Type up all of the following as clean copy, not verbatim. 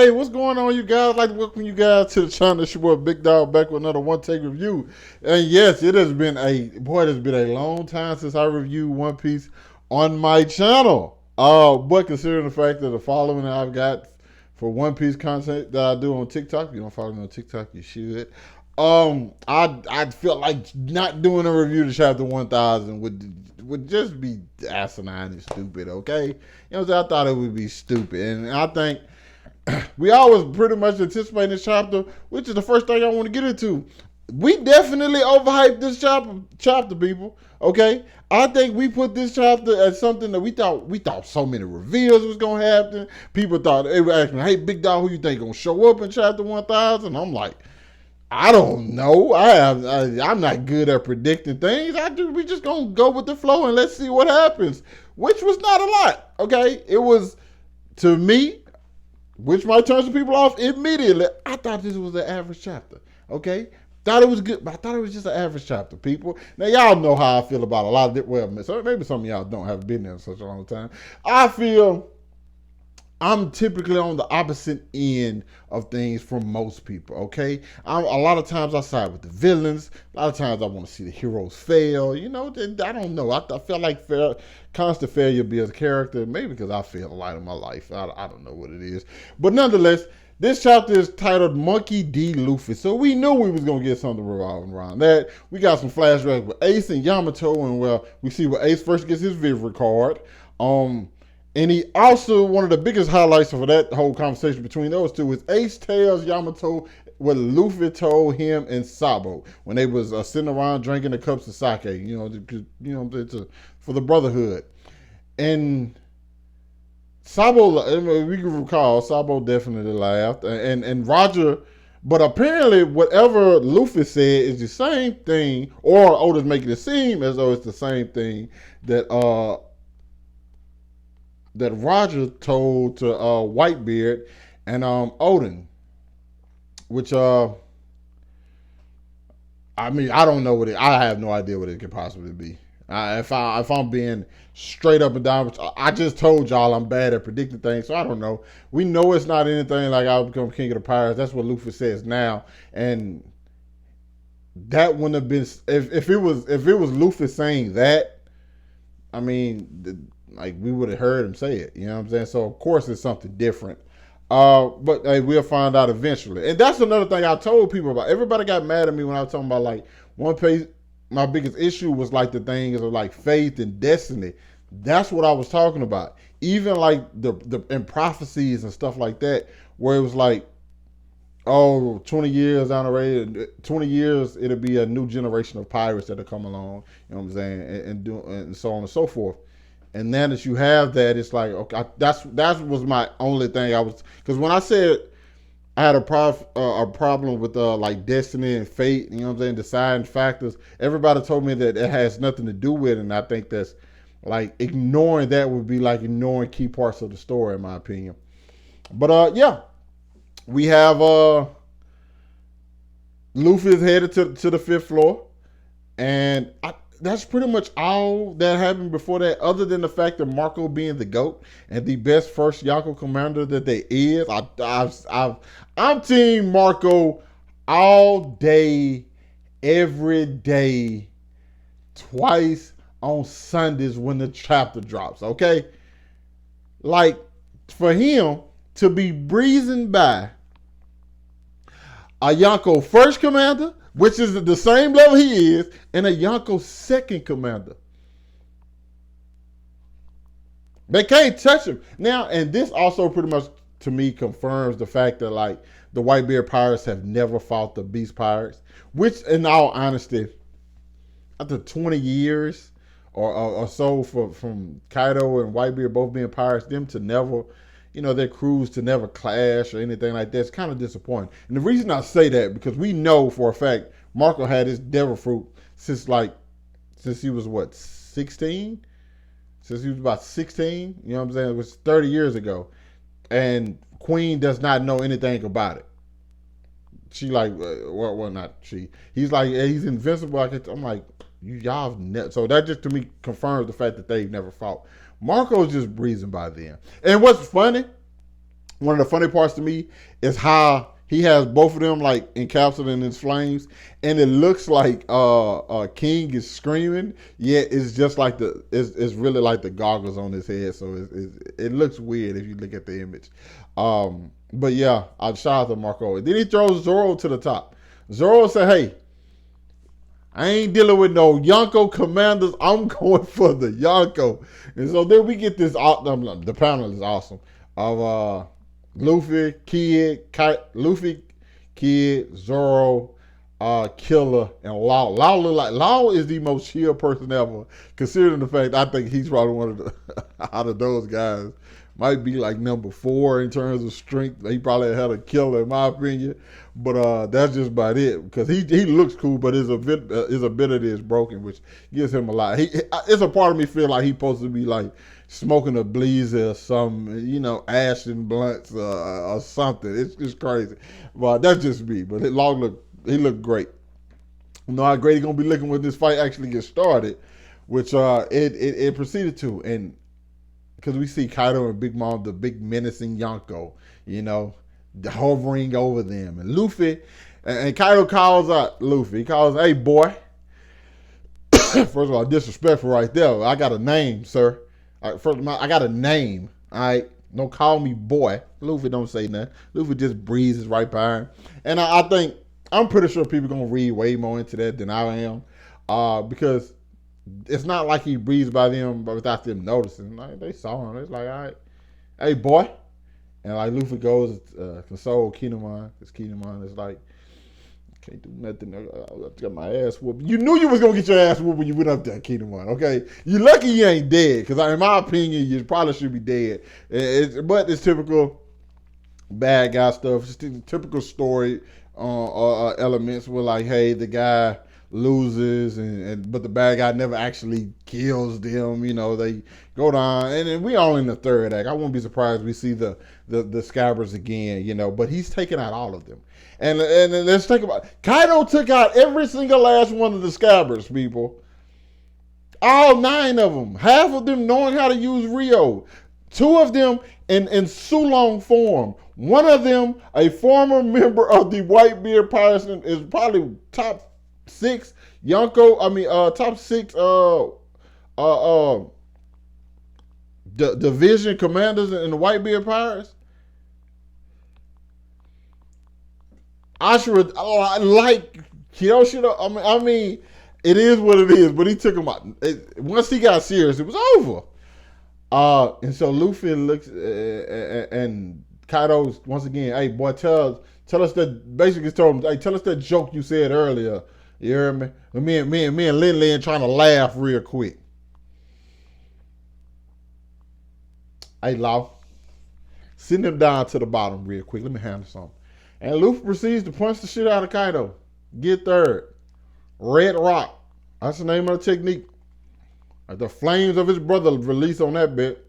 Hey, what's going on, you guys? I'd like to welcome you guys to the channel. It's your boy Big Dog back with another One Take review. And yes, it has been a long time since I reviewed One Piece on my channel. But considering the fact that the following that I've got for One Piece content that I do on TikTok, if you don't follow me on TikTok, you should. I felt like not doing a review to chapter 1000 would just be asinine and stupid. Okay, you know what I'm saying? I thought it would be stupid, and I think we always pretty much anticipate this chapter, which is the first thing I want to get into. We definitely overhyped this chapter, people. Okay, I think we put this chapter as something that we thought so many reveals was gonna happen. People thought they were asking, "Hey, Big Dog, who you think gonna show up in chapter 1000?" I'm like, I don't know. I'm not good at predicting things. We just gonna go with the flow and let's see what happens. Which was not a lot. Okay, it was, to me, which might turn some people off immediately. I thought this was an average chapter. Okay? Thought it was good, but I thought it was just an average chapter, people. Now, y'all know how I feel about a lot of it. Well, maybe some of y'all don't have been there such a long time. I feel I'm typically on the opposite end of things from most people, okay? A lot of times I side with the villains. A lot of times I want to see the heroes fail. You know, I don't know. I feel like constant failure be a character. Maybe because I fail a lot in my life. I don't know what it is. But nonetheless, this chapter is titled Monkey D. Luffy. So we knew we was going to get something revolving around that. We got some flashbacks with Ace and Yamato. And, well, we see where Ace first gets his Vivid card. And he also, one of the biggest highlights for that whole conversation between those two is Ace tells Yamato what Luffy told him and Sabo when they was sitting around drinking the cups of sake, for the brotherhood. And Sabo, we can recall, Sabo definitely laughed. And Roger, but apparently whatever Luffy said is the same thing, or Oda's making it seem as though it's the same thing that Roger told to Whitebeard and Odin, which I mean, I don't know what I have no idea what it could possibly be. If I'm being straight up and down, I just told y'all I'm bad at predicting things, so I don't know. We know it's not anything like I'll become king of the pirates. That's what Luffy says now, and that wouldn't have been if it was Luffy saying that. I mean, like, we would have heard him say it, you know what I'm saying? So of course it's something different. But hey, we'll find out eventually. And that's another thing I told people about. Everybody got mad at me when I was talking about, like, One Piece. My biggest issue was like the things of like faith and destiny. That's what I was talking about. Even like the in prophecies and stuff like that, where it was like, oh, 20 years down the road, 20 years, it'll be a new generation of pirates that'll come along, you know what I'm saying, and so on and so forth. And now that you have that, it's like, okay, that was my only thing. Because when I said I had a problem with like destiny and fate, you know what I'm saying, deciding factors, everybody told me that it has nothing to do with it, and I think that's like ignoring that would be like ignoring key parts of the story, in my opinion. But yeah, we have Luffy is headed to the fifth floor, and that's pretty much all that happened before that, other than the fact that Marco being the GOAT and the best first Yonko commander that there is. I'm team Marco all day, every day, twice on Sundays when the chapter drops, okay? Like, for him to be breezing by a Yonko first commander, which is the same level he is, and a Yonko second commander. They can't touch him. Now, and this also pretty much, to me, confirms the fact that, like, the Whitebeard Pirates have never fought the Beast Pirates, which, in all honesty, after 20 years or so from Kaido and Whitebeard both being pirates, them to never, you know, their crews to never clash or anything like that, it's kind of disappointing. And the reason I say that, because we know for a fact Marco had his devil fruit since he was what, 16? Since he was about 16, you know what I'm saying? It was 30 years ago. And Queen does not know anything about it. She like, well, not she. He's like, he's invincible. I'm like, y'all never. So that just to me confirms the fact that they've never fought. Marco's just breezing by them. And what's funny, one of the funny parts to me is how he has both of them like encapsulated in his flames, and it looks like King is screaming. Yet it's just like it's really like the goggles on his head, so it looks weird if you look at the image. But yeah, I shout out to Marco. Then he throws Zoro to the top. Zoro said, "Hey, I ain't dealing with no Yonko commanders. I'm going for the Yonko." And so then we get this. The panel is awesome of Luffy, Kid, Zoro, Killer, and Law. Law is the most chill person ever, considering the fact I think he's probably one of the out of those guys. Might be like number 4 in terms of strength. He probably had a Killer in my opinion, but that's just about it because he looks cool, but his ability is broken, which gives him a lot. It's a part of me feel like he's supposed to be like smoking a bleezer or some, Ashton blunts or something. It's crazy, but that's just me. But he looked great. You know how great he's gonna be looking when this fight actually gets started, which it proceeded to, and because we see Kaido and Big Mom, the big menacing Yonko, hovering over them, and Luffy, and Kaido calls out Luffy. He calls, "Hey boy." First of all, disrespectful right there. I got a name, sir. First of all, I got a name. All right, don't call me boy. Luffy don't say nothing. Luffy just breezes right by him, and I'm pretty sure people gonna read way more into that than I am, because it's not like he breezed by them but without them noticing. Like they saw him. It's like, all right, hey boy, and like Luffy goes console Kinemon, because Kinemon is like, can't do nothing. I got my ass whooped. You knew you was gonna get your ass whooped when you went up there, Kinemon. Okay, you lucky you ain't dead, because in my opinion, you probably should be dead. But it's typical bad guy stuff. It's typical story elements where like, hey, the guy loses, but the bad guy never actually kills them. They go down, and then we all in the third act. I won't be surprised if we see the Scabbers again. But he's taking out all of them. And let's think about it. Kaido took out every single last one of the Scabbers, people. All 9 of them. Half of them knowing how to use Rio. 2 of them in Sulong form. One of them, a former member of the Whitebeard Pirates, is probably top 6 top 6 division commanders in the Whitebeard Pirates. Ashura, like Kyoshiro. I mean, it is what it is. But he took him out. Once he got serious, it was over. And so Luffy looks and Kaido once again, hey boy, tell us that. Basically told him, hey, tell us that joke you said earlier. You hear me? Me and Lin trying to laugh real quick. Hey, Law, send him down to the bottom real quick. Let me handle something. And Luffy proceeds to punch the shit out of Kaido. Get third. Red Rock. That's the name of the technique. The flames of his brother release on that bit.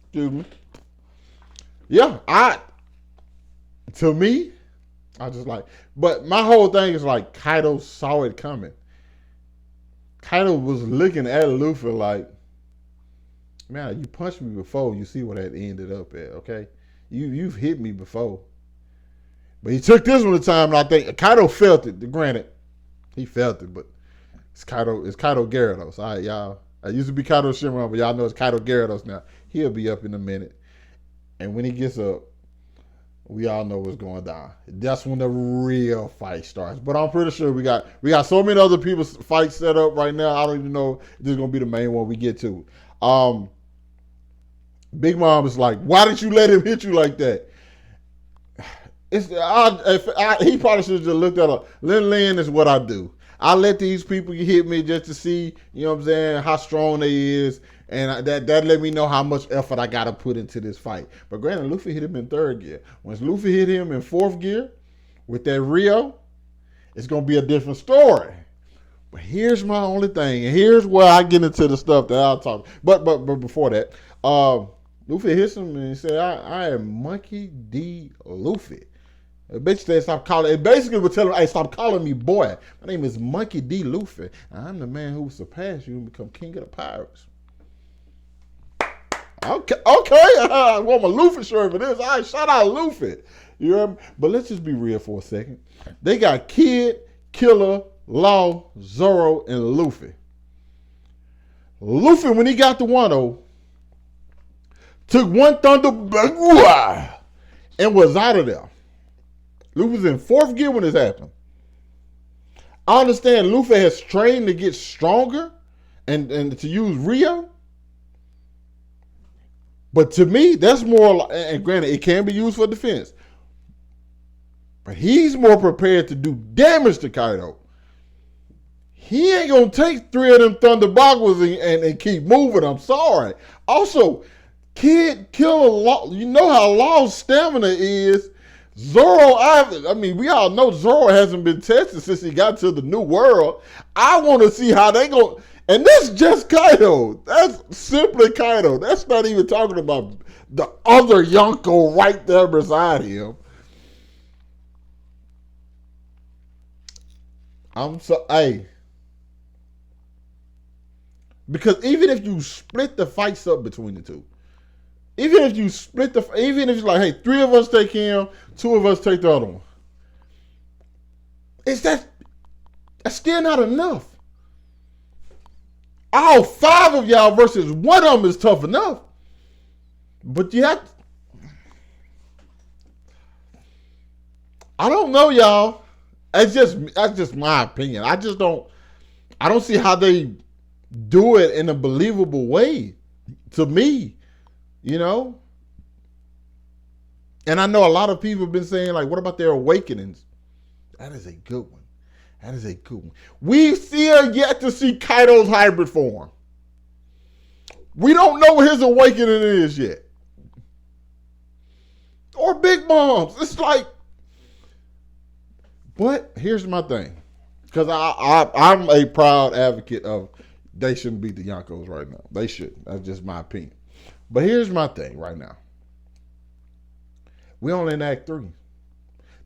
Excuse me. Yeah, to me, I just like, but my whole thing is like Kaido saw it coming. Kaido was looking at Luffy like, man, you punched me before. You see what that ended up at, okay? You've hit me before. But he took this one the time, and I think Kaido felt it. Granted, he felt it, but it's Kaido Gyarados. All right, y'all. I used to be Kaido Shinron, but y'all know it's Kaido Gyarados now. He'll be up in a minute. And when he gets up, we all know what's going down. That's when the real fight starts. But I'm pretty sure we got so many other people's fights set up right now. I don't even know if this is going to be the main one we get to. Big Mom is like, why did you let him hit you like that? He probably should have just looked at her. Lin is what I do. I let these people hit me just to see, you know what I'm saying, how strong they is. And that let me know how much effort I got to put into this fight. But granted, Luffy hit him in 3rd gear. Once Luffy hit him in 4th gear with that Rio, it's going to be a different story. But here's my only thing. And here's where I get into the stuff that I'll talk. But before that, Luffy hits him and he said, I am Monkey D. Luffy. It basically would tell him, hey, stop calling me boy. My name is Monkey D. Luffy. I'm the man who will surpass you and become king of the pirates. Okay, I want my Luffy shirt for this. All right, shout out Luffy. You know, but let's just be real for a second. They got Kid, Killer, Law, Zoro, and Luffy. Luffy, when he got to Wano, took one thunder and was out of there. Luffy was in fourth gear when this happened. I understand Luffy has trained to get stronger and to use Rio. But to me, that's more, and granted, it can be used for defense. But he's more prepared to do damage to Kaido. He ain't going to take 3 of them Thunder Boggles and keep moving. I'm sorry. Also, Kid, Killer, Law, you know how Law's stamina is. Zoro, I mean, we all know Zoro hasn't been tested since he got to the new world. I want to see how they go. And that's just Kaido. That's simply Kaido. That's not even talking about the other Yonko right there beside him. Because even if you split the fights up between the two, even if it's like, hey, 3 of us take him, 2 of us take the other one, that's still not enough. All 5 of y'all versus 1 of them is tough enough. But you have to, I don't know, y'all. That's just my opinion. I don't see how they do it in a believable way to me, you know? And I know a lot of people have been saying, like, what about their awakenings? That is a good one. That is a good one. We still yet to see Kaido's hybrid form. We don't know what his awakening is yet. Or Big Mom's. It's like, but here's my thing. Because I'm a proud advocate of they shouldn't beat the Yonkos right now. They shouldn't. That's just my opinion. But here's my thing right now. We only in Act 3.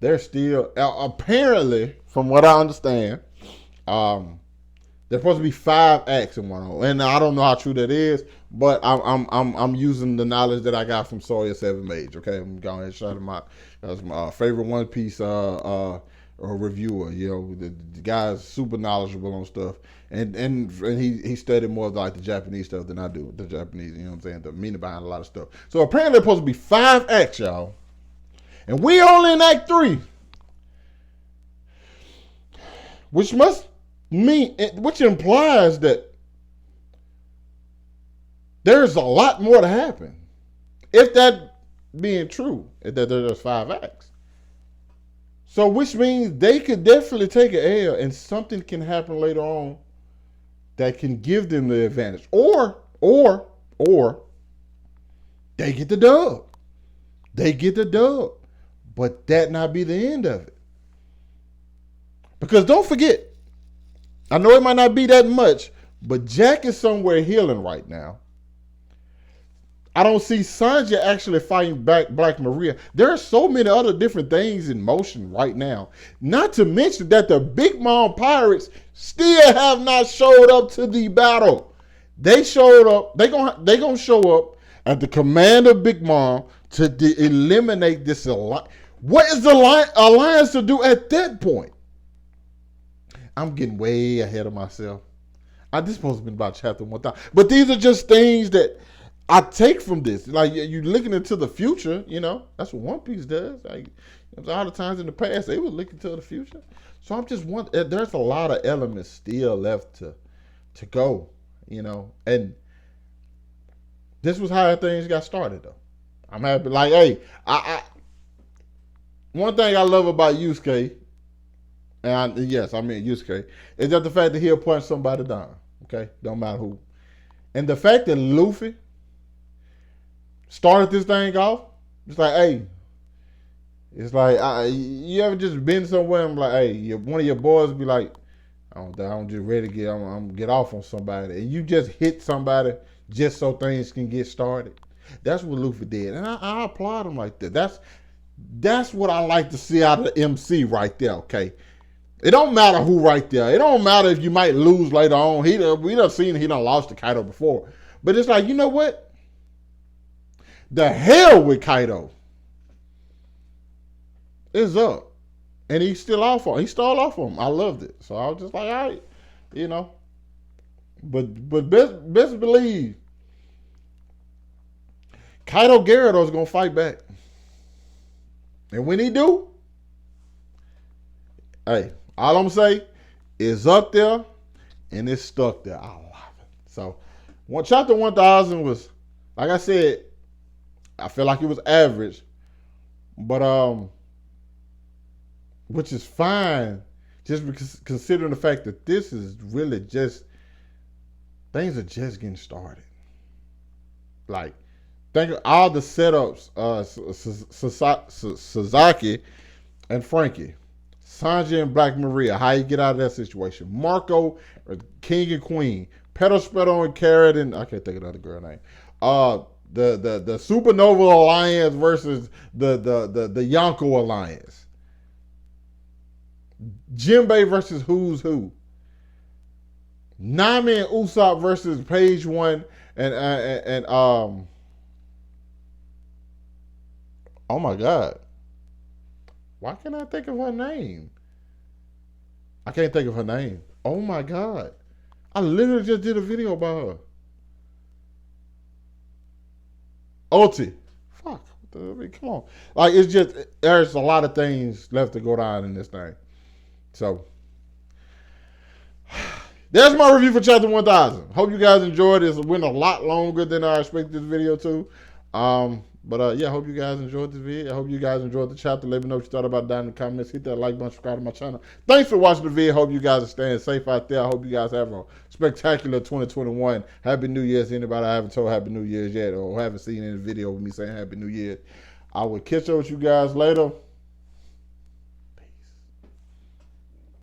They're still, apparently, from what I understand, there's supposed to be 5 acts in one. And I don't know how true that is, but I'm using the knowledge that I got from Sawyer 7 Mage. Okay, I'm going ahead and shout him out. That's my favorite One Piece reviewer. You know, the guy's super knowledgeable on stuff, and he studied more like the Japanese stuff than I do. The Japanese, you know what I'm saying, the meaning behind a lot of stuff. So apparently, there's supposed to be 5 acts, y'all. And we only in Act 3. Which implies that there's a lot more to happen. If that being true, that there's 5 acts. So which means they could definitely take an L and something can happen later on that can give them the advantage. Or they get the dub. But that not be the end of it. Because don't forget, I know it might not be that much, but Jack is somewhere healing right now. I don't see Sanji actually fighting back Black Maria. There are so many other different things in motion right now. Not to mention that the Big Mom pirates still have not showed up to the battle. They showed up. They gonna show up at the command of Big Mom to eliminate this alliance. What is the alliance to do at that point? I'm getting way ahead of myself. This is supposed to be about chapter 1,000. But these are just things that I take from this. Like, you're looking into the future, you know. That's what One Piece does. Like, a lot of times in the past, they were looking to the future. So I'm just wondering, there's a lot of elements still left to go, you know. And this was how things got started, though. I'm happy. Like, hey, one thing I love about Yusuke, yes, I mean Yusuke, is that the fact that he'll punch somebody down. Okay? Don't matter who. And the fact that Luffy started this thing off, it's like, hey, it's like, you ever just been somewhere and like, hey, one of your boys be like, I'm just ready to I'm get off on somebody. And you just hit somebody just so things can get started. That's what Luffy did. And I applaud him like that. That's what I like to see out of the MC right there, okay? It don't matter who right there. It don't matter if you might lose later on. We done seen he done lost to Kaido before. But it's like, you know what? The hell with Kaido. It's up. And he still off on. He stalled off on him. I loved it. So I was just like, all right, you know. But best believe Kaido Gyarados gonna fight back. And when he do, hey, all I'm gonna say is up there and it's stuck there. I love it. So chapter 1000 was, like I said, I feel like it was average. But which is fine, just because considering the fact that this is really just, things are just getting started. Like, think of all the setups, Sasaki and Frankie, Sanji and Black Maria, how you get out of that situation, Marco, King and Queen, Pedal and Carrot, and I can't think of the other girl name. The Supernova Alliance versus the Yonko Alliance. Jinbei versus Who's Who. Nami and Usopp versus Page One and oh my god, why can't I think of her name? I can't think of her name. Oh my god, I literally just did a video about her. Ulti. Fuck. I mean, come on. Like, it's just, there's a lot of things left to go down in this thing. So, that's my review for chapter 1000. Hope you guys enjoyed it. It went a lot longer than I expected this video to. But yeah, I hope you guys enjoyed this video. I hope you guys enjoyed the chapter. Let me know what you thought about that in the comments. Hit that like button, subscribe to my channel. Thanks for watching the video. Hope you guys are staying safe out there. I hope you guys have a spectacular 2021. Happy New Year's to anybody I haven't told Happy New Year's yet or haven't seen any video of me saying Happy New Year. I will catch up with you guys later.